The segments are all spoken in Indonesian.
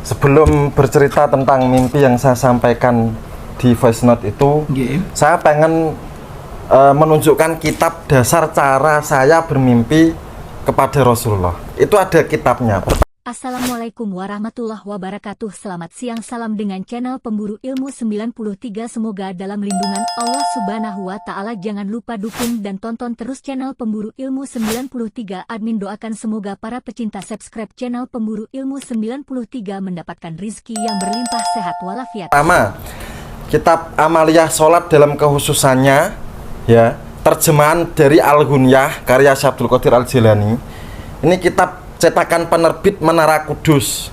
Sebelum bercerita tentang mimpi yang saya sampaikan di voice note itu, saya pengen menunjukkan kitab dasar cara saya bermimpi kepada Rasulullah. Itu ada kitabnya. Assalamualaikum warahmatullahi wabarakatuh. Selamat siang, salam dengan channel Pemburu Ilmu 93. Semoga dalam lindungan Allah Subhanahu wa Ta'ala. Jangan lupa dukung dan tonton terus channel Pemburu Ilmu 93. Admin doakan semoga para pecinta subscribe channel Pemburu Ilmu 93 mendapatkan rizki yang berlimpah, sehat walafiat. Pertama, kitab Amaliyah Sholat dalam kehususannya, ya, terjemahan dari Al-Ghunyah karya Syekh Abdul Qadir Al-Jilani. Ini kitab cetakan penerbit Menara Kudus.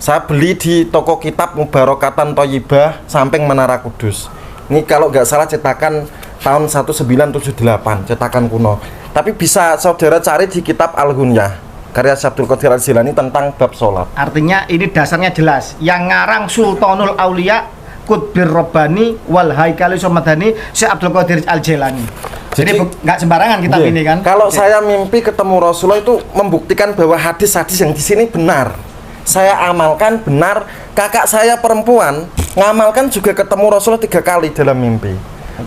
Saya beli di toko kitab Mubarokatan Thayyibah samping Menara Kudus. Ini kalau nggak salah cetakan tahun 1978, cetakan kuno. Tapi bisa saudara cari di kitab Al-Ghunyah karya Syekh Abdul Qadir Al-Jilani tentang bab sholat. Artinya ini dasarnya jelas. Yang ngarang Sultanul Aulia Qutbir Rabbani wal Haikali Somadani Syekh Abdul Qadir Al-Jilani. Jadi nggak sembarangan kitab ini kan. Kalau saya mimpi ketemu Rasulullah itu membuktikan bahwa hadis-hadis yang di sini benar. Saya amalkan benar. Kakak saya perempuan ngamalkan juga ketemu Rasulullah 3 kali dalam mimpi.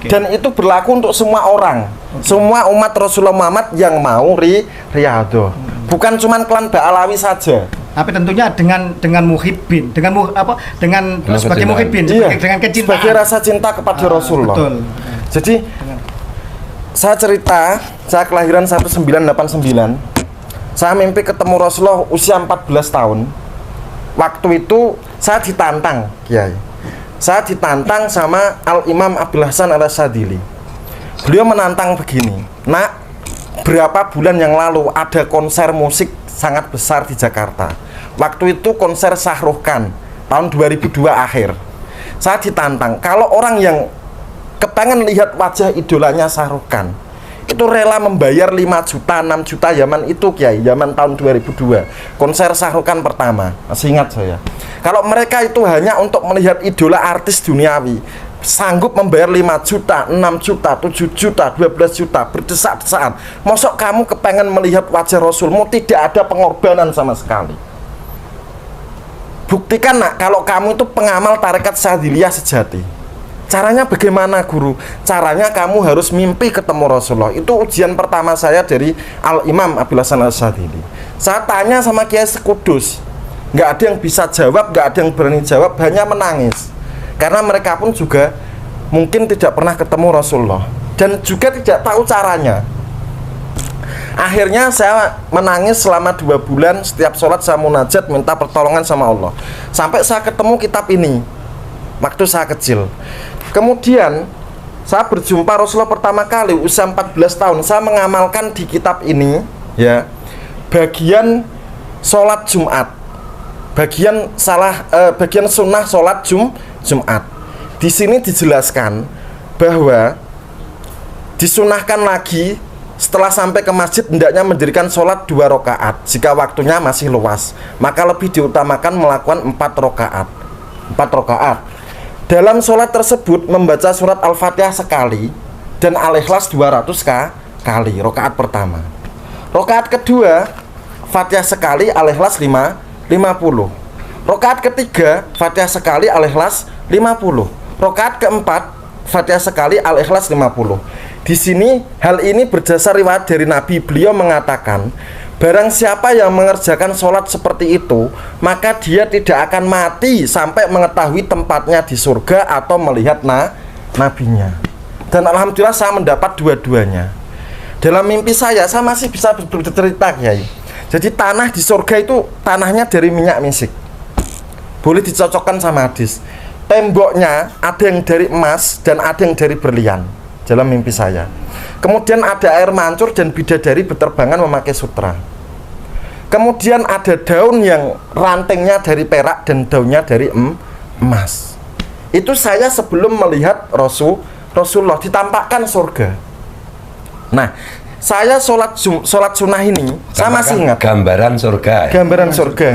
Dan itu berlaku untuk semua orang, semua umat Rasulullah Muhammad yang mau riyadhah. Bukan cuma klan Ba'alawi saja. Tapi tentunya dengan muhibbin, dengan sebagai muhibbin, dengan kecintaan, sebagai rasa cinta kepada Rasulullah. Betul. Jadi saya cerita, saya kelahiran 1989. Saya mimpi ketemu Rasulullah usia 14 tahun. Waktu itu saya ditantang, Kiai. Saya ditantang sama Al-Imam Abdul Hasan Al-Asyadzili. Beliau menantang begini, "Nak, berapa bulan yang lalu ada konser musik sangat besar di Jakarta. Waktu itu konser Shahruh Khan tahun 2002 akhir. Saya ditantang, kalau orang yang kepengen lihat wajah idolanya Shahruh Khan itu rela membayar 5 juta, 6 juta zaman itu, Kiai, zaman tahun 2002 konser Shahruh Khan pertama, masih ingat saya. Kalau mereka itu hanya untuk melihat idola artis duniawi, sanggup membayar 5 juta, 6 juta, 7 juta, 12 juta, berdesak-desakan. Mosok kamu kepengen melihat wajah Rasulmu tidak ada pengorbanan sama sekali. Buktikan, nak, kalau kamu itu pengamal tarekat Syadziliyah sejati. Caranya bagaimana, guru? Caranya kamu harus mimpi ketemu Rasulullah. Itu ujian pertama saya dari Al-Imam Abdul Hasan Al-Asyadzili. Saya tanya sama Kiai Sekudus, nggak ada yang bisa jawab, nggak ada yang berani jawab, hanya menangis. Karena mereka pun juga mungkin tidak pernah ketemu Rasulullah dan juga tidak tahu caranya. Akhirnya saya menangis selama 2 bulan. Setiap sholat saya munajat, minta pertolongan sama Allah. Sampai saya ketemu kitab ini waktu saya kecil. Kemudian saya berjumpa Rasulullah pertama kali usia 14 tahun. Saya mengamalkan di kitab ini, ya, bagian sholat Jumat, bagian sunnah sholat Jumat. Di sini dijelaskan bahwa disunahkan lagi setelah sampai ke masjid hendaknya mendirikan sholat 2 rakaat. Jika waktunya masih luas, maka lebih diutamakan melakukan 4 rakaat. 4 rakaat. Dalam sholat tersebut membaca surat Al-Fatihah sekali dan Al-Ikhlas 200 kali. Rakaat pertama. Rakaat kedua Fatihah sekali, Al-Ikhlas 50. Rakaat ketiga Fatihah sekali, Al-Ikhlas 50. Rakaat keempat Fatihah sekali, Al-Ikhlas 50. Di sini hal ini berdasar riwayat dari Nabi. Beliau mengatakan, barang siapa yang mengerjakan sholat seperti itu, maka dia tidak akan mati sampai mengetahui tempatnya di surga atau melihat nabinya. Dan alhamdulillah saya mendapat dua-duanya. Dalam mimpi saya masih bisa bercerita, Kiai. Jadi tanah di surga itu tanahnya dari minyak misik. Boleh dicocokkan sama hadis. Temboknya ada yang dari emas dan ada yang dari berlian dalam mimpi saya. Kemudian ada air mancur dan bidadari berterbangan memakai sutra. Kemudian ada daun yang rantingnya dari perak dan daunnya dari emas. Itu saya sebelum melihat Rasulullah ditampakkan surga. Nah, saya sholat sunnah ini saya masih ingat gambaran surga, ya? Gambaran surga.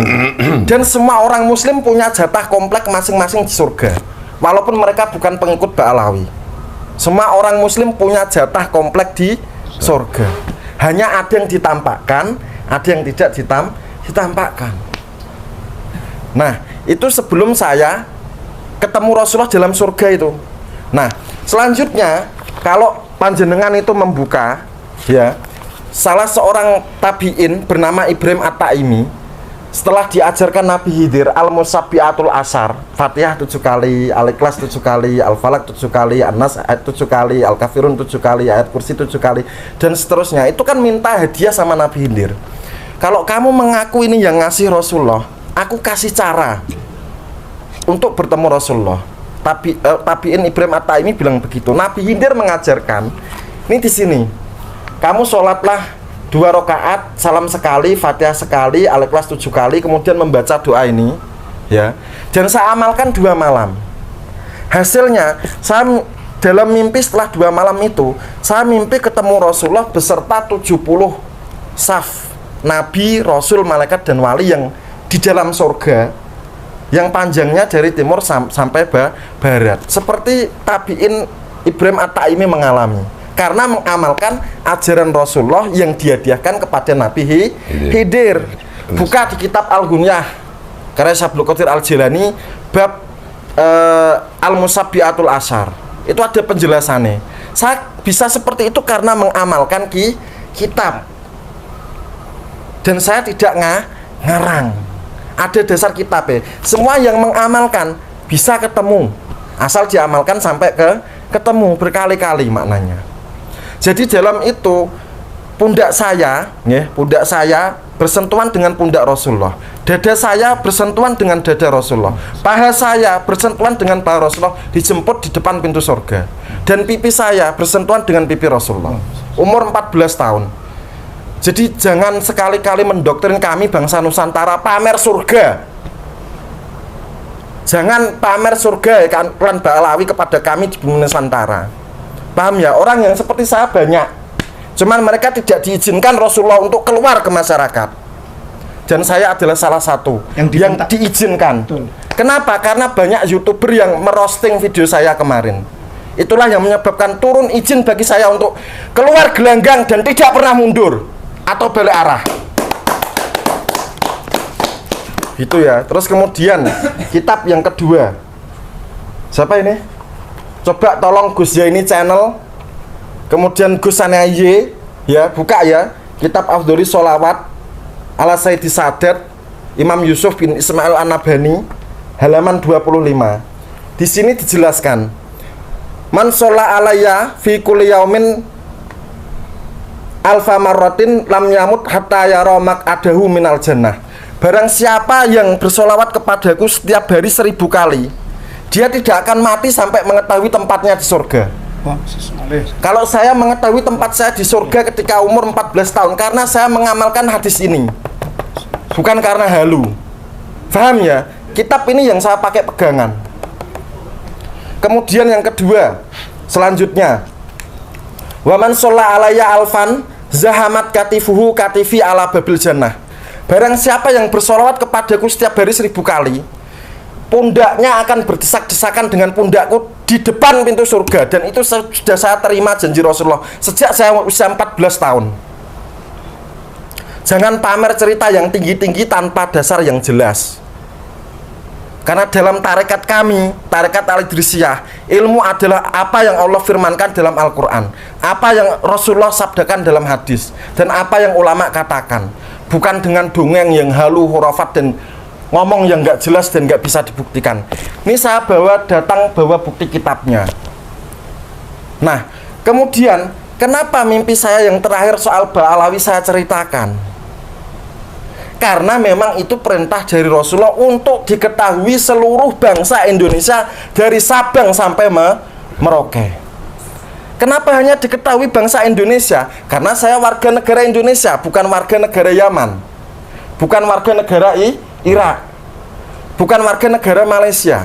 Dan semua orang muslim punya jatah komplek masing-masing di surga, walaupun mereka bukan pengikut Ba'alawi. Semua orang muslim punya jatah komplek di surga. Hanya ada yang ditampakkan, ada yang tidak ditampakkan. Nah, itu sebelum saya ketemu Rasulullah dalam surga itu. Nah, selanjutnya kalau panjenengan itu membuka, ya, salah seorang tabi'in bernama Ibrahim At-Taimi, setelah diajarkan Nabi Khidir Al-Musabbiatul Asar, Fatihah 7 kali, Al-Ikhlas 7 kali, Al-Falaq 7 kali, An-Nas 7 kali, Al-Kafirun 7 kali, ayat kursi 7 kali, dan seterusnya. Itu kan minta hadiah sama Nabi Khidir. Kalau kamu mengaku ini yang ngasih Rasulullah, aku kasih cara untuk bertemu Rasulullah. Tabi'in Ibrahim At-Taimi bilang begitu. Nabi Khidir mengajarkan, ini di sini, kamu sholatlah 2 rakaat, salam sekali, Fatihah sekali, Al-Ikhlas 7 kali, kemudian membaca doa ini, ya. Dan saya amalkan 2 malam. Hasilnya, saya dalam mimpi setelah 2 malam itu, saya mimpi ketemu Rasulullah beserta 70 saf Nabi, Rasul, Malaikat, dan Wali yang di dalam surga, yang panjangnya dari timur sampai barat, seperti tabi'in Ibrahim At-Taimi mengalami, karena mengamalkan ajaran Rasulullah yang dihadiahkan kepada Nabi Khidir. Buka di kitab Al-Ghunyah karya Abdul Qadir Al-Jilani bab Al-Musabbiatul Asar, itu ada penjelasannya. Saya bisa seperti itu karena mengamalkan kitab, dan saya tidak ngarang. Ada dasar kitabnya. Semua yang mengamalkan bisa ketemu, asal diamalkan sampai ketemu berkali-kali maknanya. Jadi dalam itu pundak saya bersentuhan dengan pundak Rasulullah, dada saya bersentuhan dengan dada Rasulullah, paha saya bersentuhan dengan paha Rasulullah, dijemput di depan pintu surga, dan pipi saya bersentuhan dengan pipi Rasulullah. Umur 14 tahun. Jadi jangan sekali-kali mendoktrin kami bangsa Nusantara pamer surga. Jangan pamer surga ya, klan Ba'alawi kepada kami di bumi Nusantara. Paham ya? Orang yang seperti saya banyak. Cuman mereka tidak diizinkan Rasulullah untuk keluar ke masyarakat. Dan saya adalah salah satu yang diizinkan. Betul. Kenapa? Karena banyak YouTuber yang merosting video saya kemarin. Itulah yang menyebabkan turun izin bagi saya untuk keluar gelanggang dan tidak pernah mundur atau balik arah. Gitu ya. Terus kemudian kitab yang kedua. Siapa ini? Coba tolong Gus ya, ini channel. Kemudian Gus Sanaye ya, buka ya. Kitab Afdholi Sholawat ala Sayyidi Sadat Imam Yusuf bin Ismail An-Nabhani, halaman 25. Di sini dijelaskan, man sholla alayya fi kulli yaumin alfa marratin lam yamut hatta yara maq'adahu minal jannah. Barang siapa yang bersolawat kepadaku setiap hari 1000 kali, dia tidak akan mati sampai mengetahui tempatnya di surga. Kalau saya mengetahui tempat saya di surga ketika umur 14 tahun, karena saya mengamalkan hadis ini, bukan karena halu. Paham ya? Kitab ini yang saya pakai pegangan. Kemudian yang kedua, selanjutnya, waman sholla alayya alfan zahamat katifuhu katifi ala babil jannah. Barang siapa yang bersolawat kepadaku setiap hari 1000 kali, pundaknya akan berdesak-desakan dengan pundakku di depan pintu surga. Dan itu sudah saya terima janji Rasulullah sejak saya usia 14 tahun. Jangan pamer cerita yang tinggi-tinggi tanpa dasar yang jelas. Karena dalam tarekat kami, tarekat Al-Idrisiyah, ilmu adalah apa yang Allah firmankan dalam Al-Quran, apa yang Rasulullah sabdakan dalam hadis, dan apa yang ulama katakan. Bukan dengan dongeng yang halu, hurafat, dan ngomong yang gak jelas dan gak bisa dibuktikan. Ini saya bawa bukti kitabnya. Nah, kemudian kenapa mimpi saya yang terakhir soal Ba'alawi saya ceritakan? Karena memang itu perintah dari Rasulullah untuk diketahui seluruh bangsa Indonesia dari Sabang sampai Merauke. Kenapa hanya diketahui bangsa Indonesia? Karena saya warga negara Indonesia, bukan warga negara Yaman, bukan warga negara Irak, bukan warga negara Malaysia.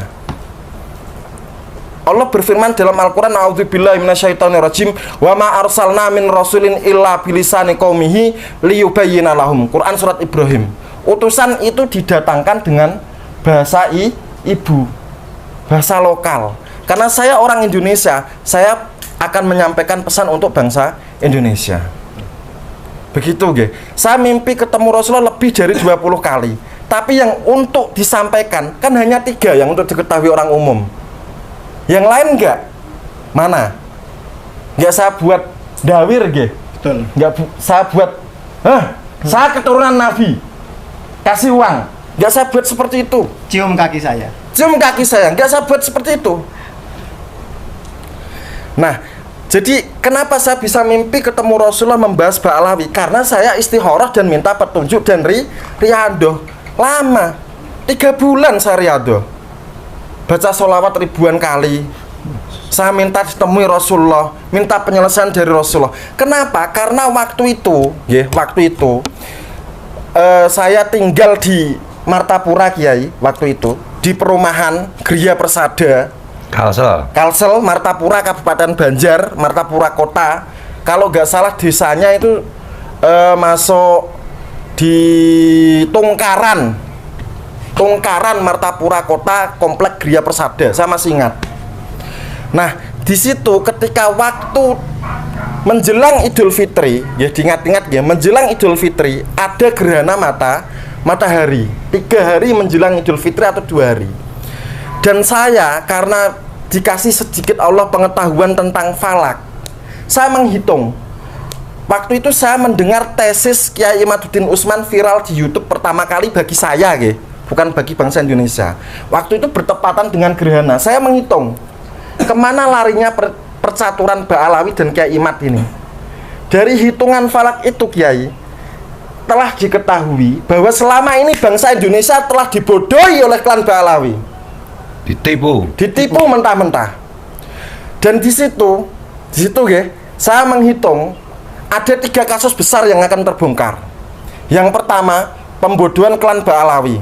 Allah berfirman dalam Al-Quran, a'udzubillahi minasyaitonirrajim, wa ma arsalna min rasulin illa bilisani qaumihi liyubayyina lahum. Quran surat Ibrahim. Utusan itu didatangkan dengan bahasa ibu, bahasa lokal. Karena saya orang Indonesia, saya akan menyampaikan pesan untuk bangsa Indonesia. Begitu, nggih. Saya mimpi ketemu Rasulullah lebih dari 20 kali. Tapi yang untuk disampaikan kan hanya 3 yang untuk diketahui orang umum. Yang lain enggak? Mana? Enggak saya buat dawir nggih. Betul. Enggak saya buat saya keturunan Nabi. Kasih uang. Enggak saya buat seperti itu. Cium kaki saya. Cium kaki saya. Enggak saya buat seperti itu. Nah, jadi kenapa saya bisa mimpi ketemu Rasulullah membahas Ba'alawi? Karena saya istikharah dan minta petunjuk dan riadoh. Lama, 3 bulan saya riadoh. Baca sholawat ribuan kali. Saya minta ditemui Rasulullah, minta penyelesaian dari Rasulullah. Kenapa? Karena waktu itu, saya tinggal di Martapura Kiai waktu itu, di perumahan Gria Persada. Kalsel, Martapura, Kabupaten Banjar, Martapura Kota. Kalau nggak salah desanya itu masuk di Tungkaran, Martapura Kota, Komplek Gria Persada. Saya masih ingat. Nah, di situ ketika waktu menjelang Idul Fitri, ya diingat-ingat ya, menjelang Idul Fitri ada gerhana matahari. 3 hari menjelang Idul Fitri atau 2 hari. Dan saya karena dikasih sedikit Allah pengetahuan tentang falak, saya menghitung. Waktu itu saya mendengar tesis Kiai Imaduddin Usman viral di YouTube pertama kali bagi saya, bukan bagi bangsa Indonesia. Waktu itu bertepatan dengan gerhana. Saya menghitung kemana larinya percaturan Ba'alawi dan Kiai Imad ini. Dari hitungan falak itu, Kiai, telah diketahui bahwa selama ini bangsa Indonesia telah dibodohi oleh klan Ba'alawi. Ditipu mentah-mentah. Dan di situ saya menghitung ada 3 kasus besar yang akan terbongkar. Yang pertama, pembodohan klan Ba'alawi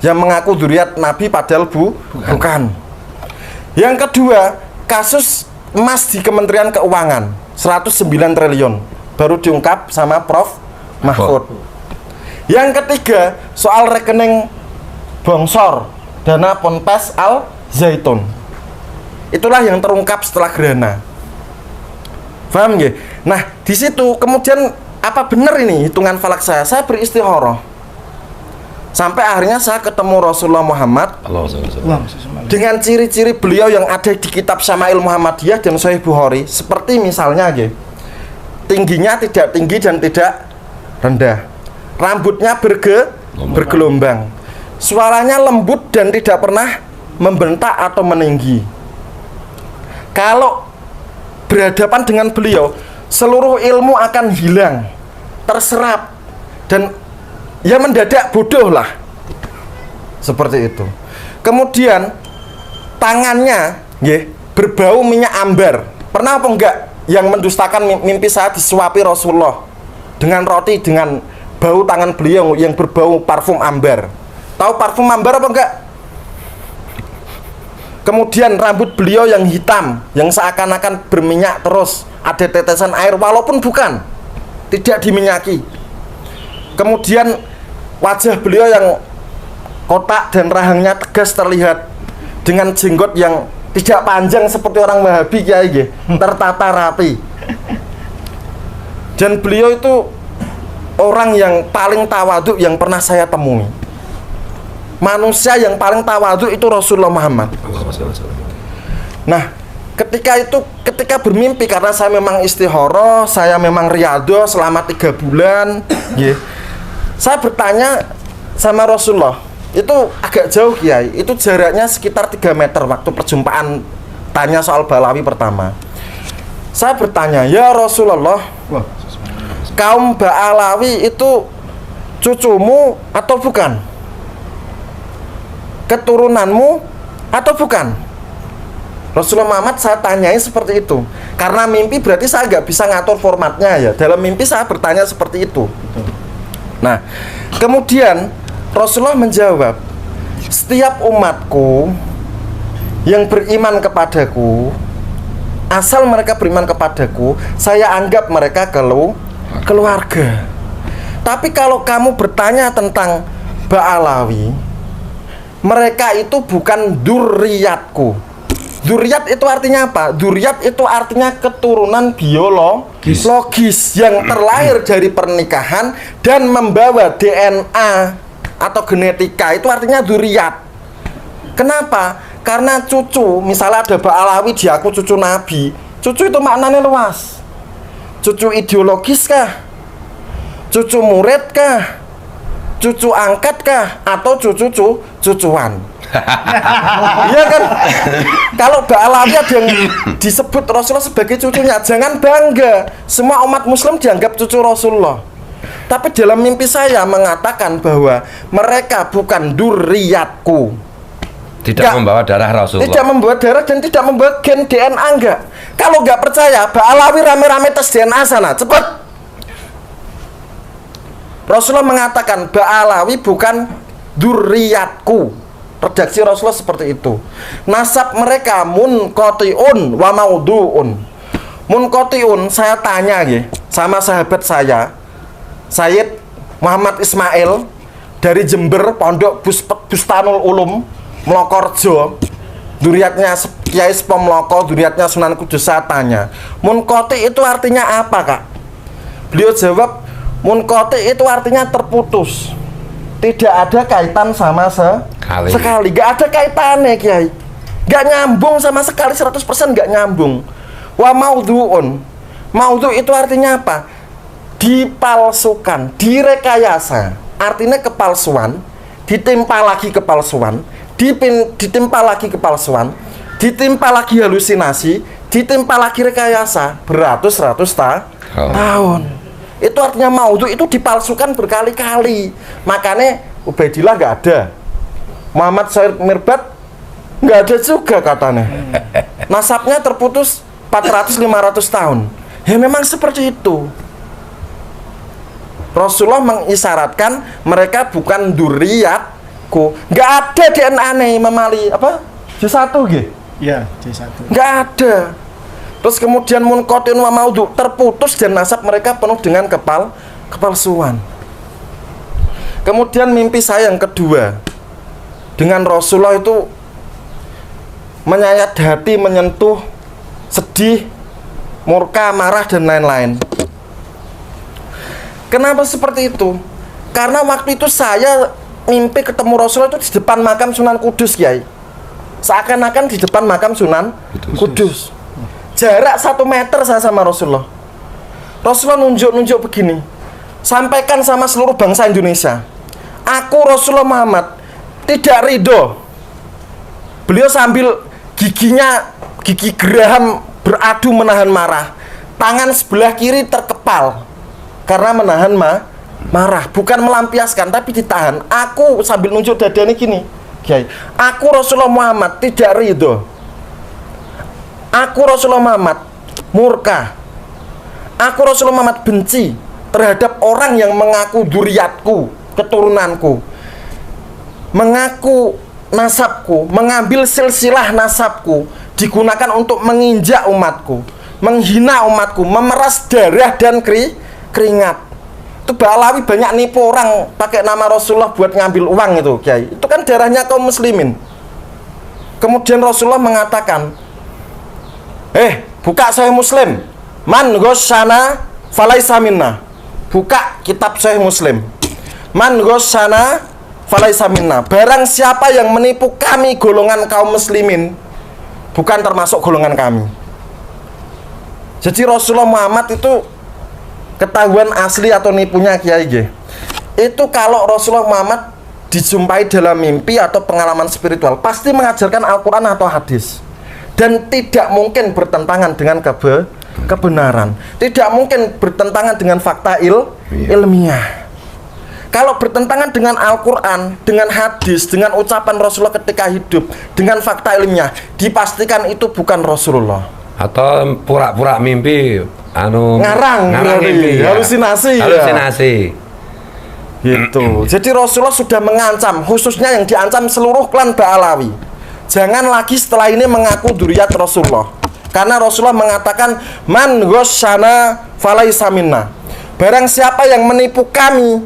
yang mengaku dzurriat Nabi padahal bukan. Yang kedua, kasus emas di Kementerian Keuangan 109 triliun baru diungkap sama Prof. Mahfud. Yang ketiga, soal rekening bongsor dana Ponpes Al Zaitun. Itulah yang terungkap setelah gerhana. Paham nggih? Nah, di situ kemudian apa benar ini hitungan falak saya? Saya beristikharah. Sampai akhirnya saya ketemu Rasulullah Muhammad dengan ciri-ciri beliau yang ada di kitab Syama'il Muhammadiyah dan Sahih Bukhari. Seperti misalnya tingginya tidak tinggi dan tidak rendah. Rambutnya bergelombang. Suaranya lembut dan tidak pernah membentak atau meninggi. Kalau berhadapan dengan beliau, seluruh ilmu akan hilang, terserap, dan ya mendadak bodoh lah. Seperti itu. Kemudian tangannya berbau minyak ambar. Pernah apa enggak yang mendustakan mimpi saya disuapi Rasulullah dengan roti dengan bau tangan beliau yang berbau parfum ambar? Tahu parfum ambar apa enggak? Kemudian rambut beliau yang hitam, yang seakan-akan berminyak terus, ada tetesan air walaupun bukan, tidak diminyaki. Kemudian wajah beliau yang kotak dan rahangnya tegas terlihat, dengan jenggot yang tidak panjang seperti orang Wahabi, tertata rapi. Dan beliau itu orang yang paling tawadhu yang pernah saya temui. Manusia yang paling tawadhu itu Rasulullah Muhammad. Nah, ketika bermimpi, karena saya memang istikharah, saya memang riyadhah selama 3 bulan, saya bertanya sama Rasulullah. Itu agak jauh, Kiai. Itu jaraknya sekitar 3 meter waktu perjumpaan tanya soal Ba'alawi pertama. Saya bertanya, "Ya Rasulullah, kaum Ba'alawi itu cucumu atau bukan? Keturunanmu atau bukan?" Rasulullah Muhammad saya tanyai seperti itu. Karena mimpi berarti saya nggak bisa ngatur formatnya ya. Dalam mimpi saya bertanya seperti itu. Nah, kemudian Rasulullah menjawab, "Setiap umatku yang beriman kepadaku, asal mereka beriman kepadaku, saya anggap mereka keluarga. Tapi kalau kamu bertanya tentang Ba'alawi, mereka itu bukan dzurriatku." Dzurriat itu artinya apa? Dzurriat itu artinya keturunan biologis yang terlahir dari pernikahan dan membawa DNA atau genetika itu artinya dzurriyyat. Kenapa? Karena cucu, misalnya ada Mbak Alawi di aku cucu Nabi. Cucu itu maknanya luas. Cucu ideologis kah? Cucu murid kah? Cucu angkat kah? Atau cucuan? Iya kan? Kalau Mbak Alawi ada yang disebut Rasulullah sebagai cucunya, jangan bangga. Semua umat muslim dianggap cucu Rasulullah. Tapi dalam mimpi saya mengatakan bahwa mereka bukan dzurriyyatku. Tidak membawa darah Rasulullah. Tidak membawa darah dan tidak membawa gen DNA enggak. Kalau nggak percaya, Mbak Alawi rame-rame tes DNA sana, cepat. Rasulullah mengatakan Mbak Alawi bukan dzurriyyatku. Redaksi Rasulullah seperti itu. Nasab mereka munqati'un wa maudhu'un. Munqati'un, saya tanya ya sama sahabat saya, Sayyid Muhammad Ismail dari Jember, Pondok Bustanul Ulum, Mlokorjo. Dzurriyyatnya Kiai Sepo Mloko, dzurriyyatnya Sunan Kudus. Saya tanya, munqati itu artinya apa, Kak? Beliau jawab, munqati itu artinya terputus. Tidak ada kaitan sama sekali. Gak ada kaitannya, Kiai. Gak nyambung sama sekali, 100% gak nyambung. Wa maudhu'un. Maudhu' itu artinya apa? Dipalsukan, direkayasa. Artinya kepalsuan, ditimpa lagi kepalsuan, ditimpa lagi kepalsuan, ditimpa lagi halusinasi, ditimpa lagi rekayasa beratus-ratus tahun. Itu artinya maudhu' itu dipalsukan berkali-kali. Makanya Ubaidillah nggak ada, Muhammad Said Mirbad nggak ada juga katanya. Nasabnya terputus 400-500 tahun. Ya memang seperti itu. Rasulullah mengisyaratkan mereka bukan dzurriyyatku. Nggak ada DNA nih memali apa? J1 gitu. Iya, J1. Nggak ada. Terus kemudian munqati'un wa maudhu', terputus dan nasab mereka penuh dengan kepalsuan. Kemudian mimpi saya yang kedua dengan Rasulullah itu menyayat hati, menyentuh, sedih, murka, marah dan lain-lain. Kenapa seperti itu? Karena waktu itu saya mimpi ketemu Rasulullah itu di depan makam Sunan Kudus, Kiai. Seakan-akan di depan makam Sunan Kudus. Jarak 1 meter saya sama Rasulullah. Rasulullah nunjuk-nunjuk begini, sampaikan sama seluruh bangsa Indonesia, aku Rasulullah Muhammad tidak ridho. Beliau sambil gigi geraham beradu menahan marah. Tangan sebelah kiri terkepal karena menahan marah, bukan melampiaskan tapi ditahan. Aku sambil nunjuk dadanya gini, Kiai, aku Rasulullah Muhammad tidak ridho. Aku Rasulullah Muhammad murka. Aku Rasulullah Muhammad benci terhadap orang yang mengaku dzurriyyatku, keturunanku, mengaku nasabku, mengambil silsilah nasabku, digunakan untuk menginjak umatku, menghina umatku, memeras darah dan keringat. Itu Mbak Alawi banyak nipu orang pakai nama Rasulullah buat ngambil uang itu, Kiai. Itu kan darahnya kaum muslimin. Kemudian Rasulullah mengatakan, buka Sahih Muslim. Man ghasyana falaisa minna. Buka kitab Sahih Muslim. Man ghasyana falaisa minna. Barang siapa yang menipu kami golongan kaum muslimin, bukan termasuk golongan kami. Jadi Rasulullah Muhammad itu ketahuan asli atau nipunya, Kiai. Itu kalau Rasulullah Muhammad dijumpai dalam mimpi atau pengalaman spiritual, pasti mengajarkan Al-Quran atau hadis. Dan tidak mungkin bertentangan dengan kebenaran. Tidak mungkin bertentangan dengan fakta ilmiah. Kalau bertentangan dengan Al-Quran, dengan hadis, dengan ucapan Rasulullah ketika hidup, dengan fakta ilmiah, dipastikan itu bukan Rasulullah. Atau pura-pura mimpi, ngarang mimpi, halusinasi. Gitu. Jadi Rasulullah sudah mengancam, khususnya yang diancam seluruh klan Ba'alawi. Jangan lagi setelah ini mengaku dzurriyyat Rasulullah. Karena Rasulullah mengatakan, man ghasyana falaisa minna. Barang siapa yang menipu kami,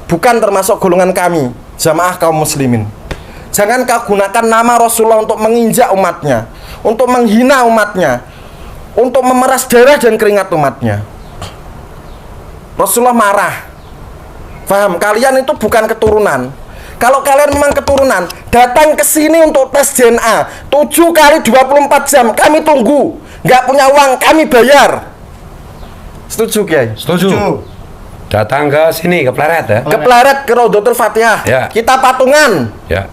bukan termasuk golongan kami, jamaah kaum muslimin. Jangan kau gunakan nama Rasulullah untuk menginjak umatnya, untuk menghina umatnya, untuk memeras darah dan keringat umatnya. Rasulullah marah. Faham, kalian itu bukan keturunan. Kalau kalian memang keturunan, datang ke sini untuk tes DNA 7 kali 24 jam, kami tunggu. Nggak punya uang, kami bayar. Setuju, Kiai? Setuju. Datang ke sini, ke Pleret ya. Ke Pleret, ke Rodotul Fatihah. Ya. Kita patungan. Ya.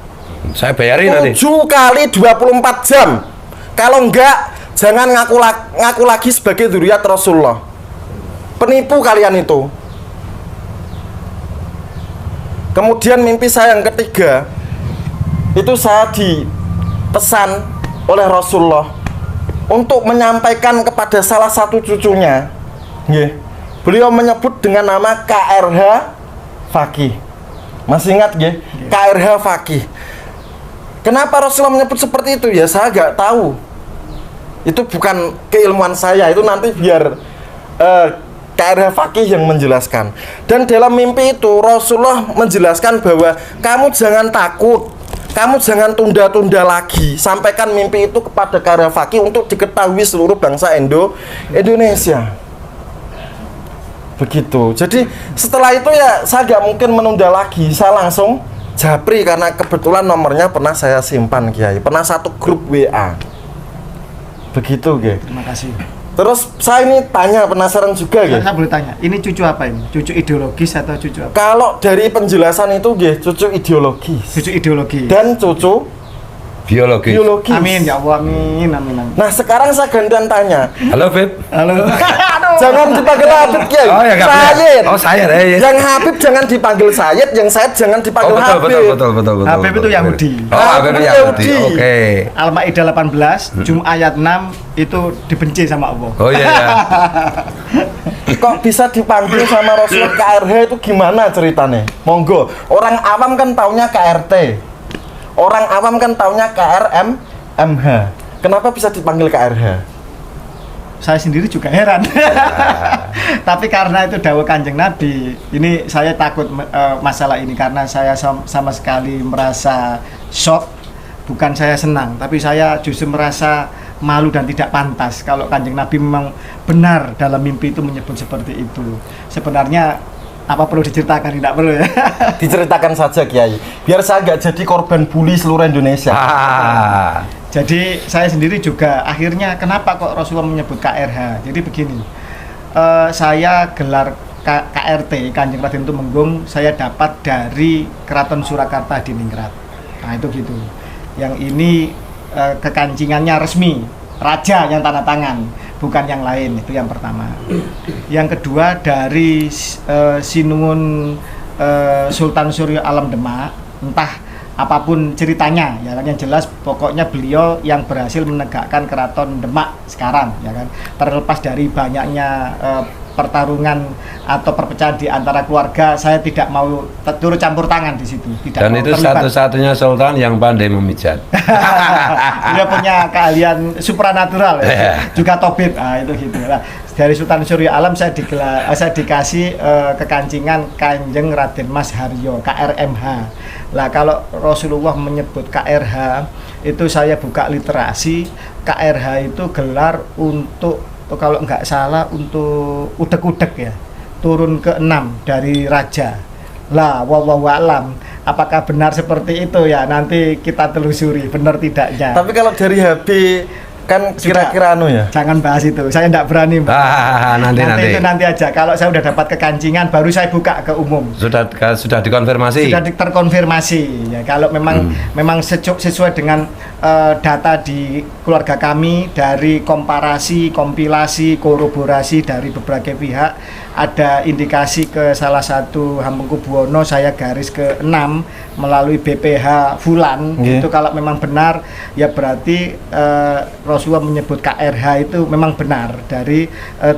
Saya bayarin nanti. 7 kali 24 jam. Kalau enggak, jangan ngaku lagi sebagai dzurriyyat Rasulullah. Penipu kalian itu. Kemudian mimpi saya yang ketiga, itu saya dipesan oleh Rasulullah untuk menyampaikan kepada salah satu cucunya. Nggih. Beliau menyebut dengan nama KRH Fakih. Masih ingat nggih? KRH Fakih. Kenapa Rasulullah menyebut seperti itu? Ya saya nggak tahu. Itu bukan keilmuan saya, itu nanti biar KRH Fakih yang menjelaskan. Dan dalam mimpi itu Rasulullah menjelaskan bahwa kamu jangan takut, kamu jangan tunda-tunda lagi. Sampaikan mimpi itu kepada KRH Fakih untuk diketahui seluruh bangsa Indonesia. Begitu. Jadi setelah itu ya saya nggak mungkin menunda lagi. Saya langsung japri karena kebetulan nomornya pernah saya simpan, Kiai. Pernah satu grup WA. Begitu, Kiai. Terima kasih. Terus saya ini tanya, penasaran juga, Kiai. Saya boleh tanya, ini cucu apa ini? Cucu ideologis atau cucu apa? Kalau dari penjelasan itu, Kiai, cucu ideologis. Cucu ideologi. Dan cucu Biologis. biologis. Amin ya Allah, amin, amin, amin. Nah, sekarang saya gantian tanya. Halo, Beb. Halo. Jangan dipanggil Habib, Kiai. Oh ya, Sayyid. Oh, saya ya. Yang Habib jangan dipanggil Sayyid, yang Sayyid jangan dipanggil Habib. Habib itu Yahudi. Oh, Habib itu Yahudi. Oke. Al-Maidah 18, Jum ayat 6 itu dibenci sama Allah. Oh iya. Kok bisa dipanggil sama Rasulullah KRH itu gimana ceritanya? Monggo. Orang awam kan taunya KRT. Orang awam kan taunya KRMH. Kenapa bisa dipanggil KRH? Saya sendiri juga heran. Tapi karena itu dawuh Kanjeng Nabi, ini saya takut masalah ini karena saya sama sekali merasa shock. Bukan saya senang, tapi saya justru merasa malu dan tidak pantas kalau Kanjeng Nabi memang benar dalam mimpi itu menyebut seperti itu. Sebenarnya apa perlu diceritakan? Tidak perlu ya. Diceritakan saja, Kiai. Biar saya nggak jadi korban bully seluruh Indonesia. Jadi saya sendiri juga akhirnya kenapa kok Rasulullah menyebut KRH? Jadi begini, saya gelar KRT Kanjeng Raden Tumenggung saya dapat dari Keraton Surakarta di Ningrat. Nah itu gitu. Yang ini kekancingannya resmi, raja yang tanda tangan, bukan yang lain. Itu yang pertama. Yang kedua dari Sinuwun Sultan Surya Alam Demak, entah apapun ceritanya, ya kan, yang jelas pokoknya beliau yang berhasil menegakkan Keraton Demak sekarang, ya kan, terlepas dari banyaknya pertarungan atau perpecahan di antara keluarga, saya tidak mau turut campur tangan di situ. Tidak. Dan itu satu-satunya sultan yang pandai memijat. Dia punya keahlian supranatural, ya. Juga tobit, itu gitu. Nah, dari Sultan Surya Alam saya dikasih kekancingan Kanjeng Raden Mas Haryo KRMH. Lah kalau Rasulullah menyebut KRH itu saya buka literasi, KRH itu gelar untuk, kalau nggak salah, untuk udek-udek ya, turun ke-6 dari raja. Lah wallahu alam, apakah benar seperti itu ya, nanti kita telusuri benar tidaknya. Tapi kalau dari HB kan kira-kira anu ya, jangan bahas itu, saya tidak berani, Mbak. Nanti itu nanti aja. Kalau saya udah dapat kekancingan baru saya buka ke umum. Sudah dikonfirmasi. Sudah terkonfirmasi ya. Kalau memang sesuai dengan data di keluarga kami, dari komparasi, kompilasi, kolaborasi dari berbagai pihak, ada indikasi ke salah satu Hamengkubuwono, saya garis ke-6 melalui BPH Fulan. Itu kalau memang benar ya berarti Rasulullah menyebut KRH itu memang benar dari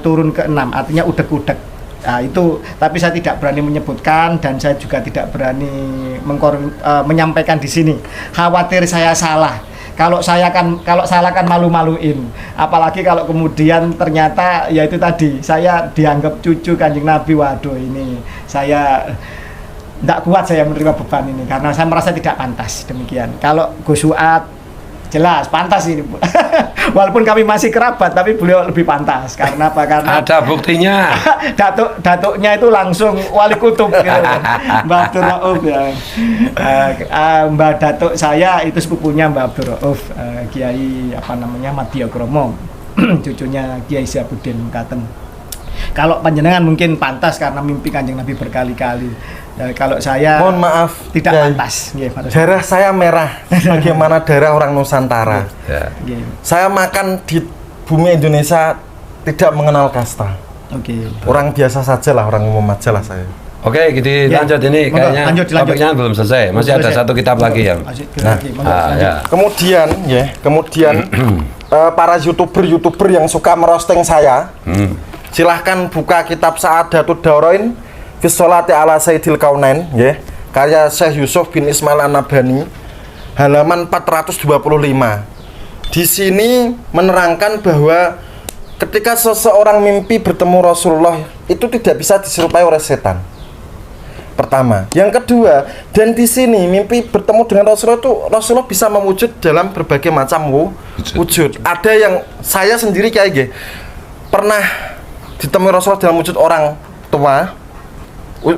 turun ke-6, artinya udek-udek. Nah, itu, tapi saya tidak berani menyebutkan dan saya juga tidak berani menyampaikan di sini. Khawatir saya salah. Kalau salah kan malu-maluin. Apalagi kalau kemudian ternyata ya itu tadi, saya dianggap cucu Kanjeng Nabi. Waduh, ini saya tidak kuat saya menerima beban ini karena saya merasa tidak pantas demikian. Kalau Gus Suat jelas pantas ini, Bu. Walaupun kami masih kerabat, tapi beliau lebih pantas. Karena apa? Karena Ada buktinya. datuknya itu langsung wali kutub gitu. Mbak Abdul Rauf ya. Mbak datuk saya itu sepupunya Mbak Abdul Rauf, Kiai apa namanya Madya Kromo, cucunya Kiai Syabuddin Katen. Kalau panjenengan mungkin pantas karena mimpi Kanjeng Nabi berkali-kali. Kalau saya Mohon maaf, tidak Kiai. pantas. Nggih, pantas. Darah saya merah, bagaimana darah orang Nusantara. Ya. Nggih. Saya makan di bumi Indonesia tidak mengenal kasta. Oke. Orang biasa saja lah, orang umum aja lah saya. Oke, kita Ya, lanjut ini monggo, kayaknya lanjut. topiknya belum selesai. Masih ada Selesai. satu kitab lagi yang. Nah, Ya. Kemudian para youtuber yang suka merosting saya, silahkan buka kitab Sa'adatud Daurain fi Sholati ala Sayyidil Kaunain, ya, karya Syekh Yusuf bin Ismail An-Nabhani, halaman 425. Di sini menerangkan bahwa ketika seseorang mimpi bertemu Rasulullah itu tidak bisa diserupai oleh setan. Pertama, yang kedua, dan di sini mimpi bertemu dengan Rasulullah itu Rasulullah bisa mewujud dalam berbagai macam wujud. Ada yang saya sendiri kayak gini, pernah ditemui Rasulullah dalam wujud orang tua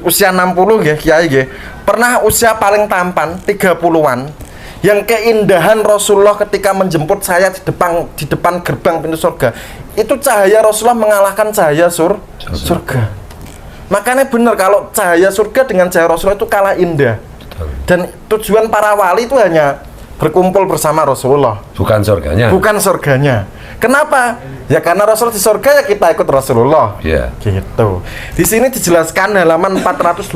usia 60 ya, kiai nggih. Pernah usia paling tampan 30-an. Yang keindahan Rasulullah ketika menjemput saya di depan gerbang pintu surga. Itu cahaya Rasulullah mengalahkan cahaya surga. Makanya benar kalau cahaya surga dengan cahaya Rasulullah itu kalah indah. Dan tujuan para wali itu hanya berkumpul bersama Rasulullah, Bukan surganya. bukan surganya. Kenapa? Ya karena Rasul di surga ya kita ikut Rasulullah. Iya. Gitu. Di sini dijelaskan halaman 425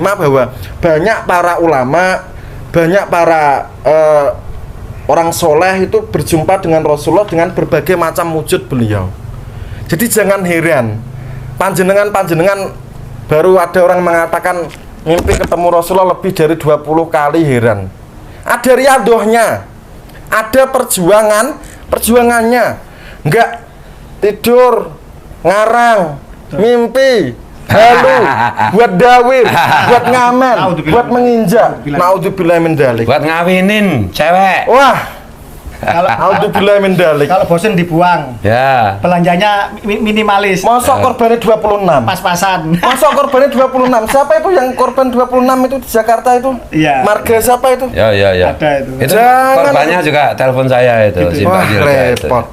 bahwa banyak para ulama, banyak para orang soleh itu berjumpa dengan Rasulullah dengan berbagai macam wujud beliau. Jadi jangan heran. Panjenengan baru ada orang mengatakan mimpi ketemu Rasulullah lebih dari 20 kali, heran. Ada riadohnya, ada perjuangannya. Enggak tidur, ngarang, mimpi, halu, buat dawir, buat ngamen, buat menginjak. Naudzubillah min dzalik. Buat ngawinin cewek. Wah, Kalau naudzubillah min dzalik. kalau bosen dibuang, Ya. belanjanya minimalis, Mosok korbannya 26. pas-pasan. Mosok korbannya 26. Siapa itu yang korban 26 itu di Jakarta itu? Iya. Marga siapa itu? Ya. Ada itu. Itu Jangan. korbannya juga telepon saya itu, si Wah, Mbak Dirga itu. repot.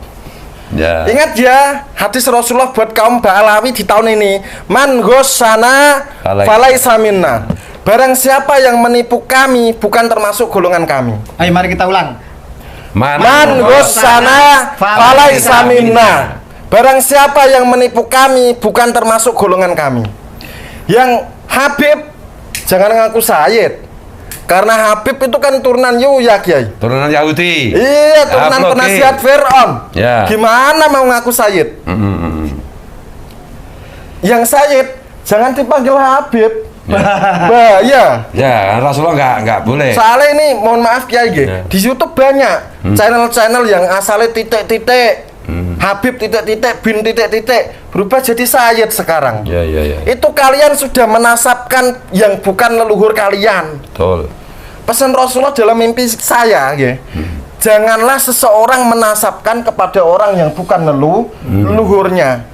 Ya. Ingat ya, hadis Rasulullah buat kaum Ba'alawi di tahun ini. Man ghossana falaisa minna. Barang siapa yang menipu kami bukan termasuk golongan kami. Ayo mari kita ulang. Man ghossana falaisa minna. Barang siapa yang menipu kami bukan termasuk golongan kami. Yang Habib jangan ngaku Sayyid. Karena Habib itu kan turunan Yuya, Kiai. Turunan Yahudi. Iya, turunan Upload, penasihat Fir'aun. Ya. Gimana mau ngaku Sayyid? Yang Sayyid jangan dipanggil Habib. Bahaya. Ya, Rasulullah nggak boleh. Soalnya ini mohon maaf Kiai nggih, Ya. di YouTube banyak channel-channel yang asalnya titik-titik, Habib titik-titik, bin titik-titik, berubah jadi Sayyid sekarang. Ya. Itu kalian sudah menasabkan yang bukan leluhur kalian. Betul. Pesan Rasulullah dalam mimpi saya, ya, janganlah seseorang menasabkan kepada orang yang bukan leluhurnya.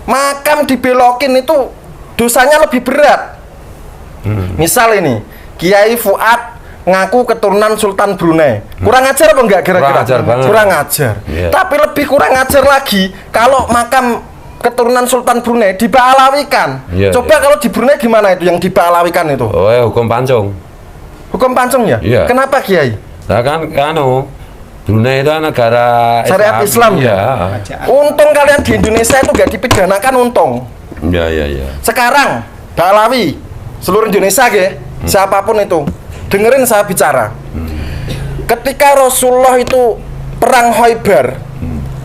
Makam dibelokin itu dosanya lebih berat. Misal ini, Kiai Fuad ngaku keturunan Sultan Brunei. Kurang ajar apa enggak kira-kira? Kurang ajar banget. Kurang ajar. Iya. Tapi lebih kurang ajar lagi kalau makam keturunan Sultan Brunei diba'alawikan. Iya, Coba iya. kalau di Brunei gimana itu yang diba'alawikan itu? Oh, hukum pancung. Hukum pancung ya? Iya. Kenapa Kiai? Nah kan Brunei itu negara Syariat Islam, ya. Untung kalian di Indonesia itu gak dipidanakan, untung. Ya. Sekarang Ba'alawi seluruh Indonesia ya, siapapun itu, dengerin saya bicara. Ketika Rasulullah itu perang Khaibar,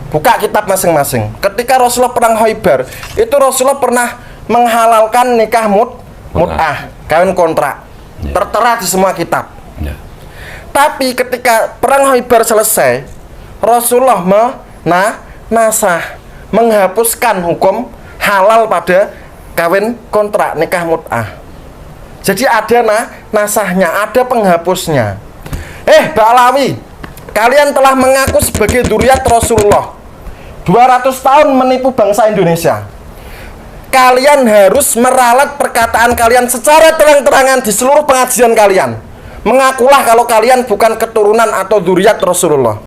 buka kitab masing-masing. Ketika Rasulullah perang Khaibar, itu Rasulullah pernah menghalalkan nikah mut'ah, kawin kontrak. Ya. Tertera di semua kitab. Ya. Tapi ketika perang Khaibar selesai, Rasulullah menghapuskan hukum halal pada kawin kontrak, nikah mut'ah. Jadi ada nasahnya, ada penghapusnya. Ba'alawi, kalian telah mengaku sebagai dzurriyyat Rasulullah, 200 tahun menipu bangsa Indonesia. Kalian harus meralat perkataan kalian secara terang-terangan di seluruh pengajian kalian. Mengakulah kalau kalian bukan keturunan atau dzurriyyat Rasulullah.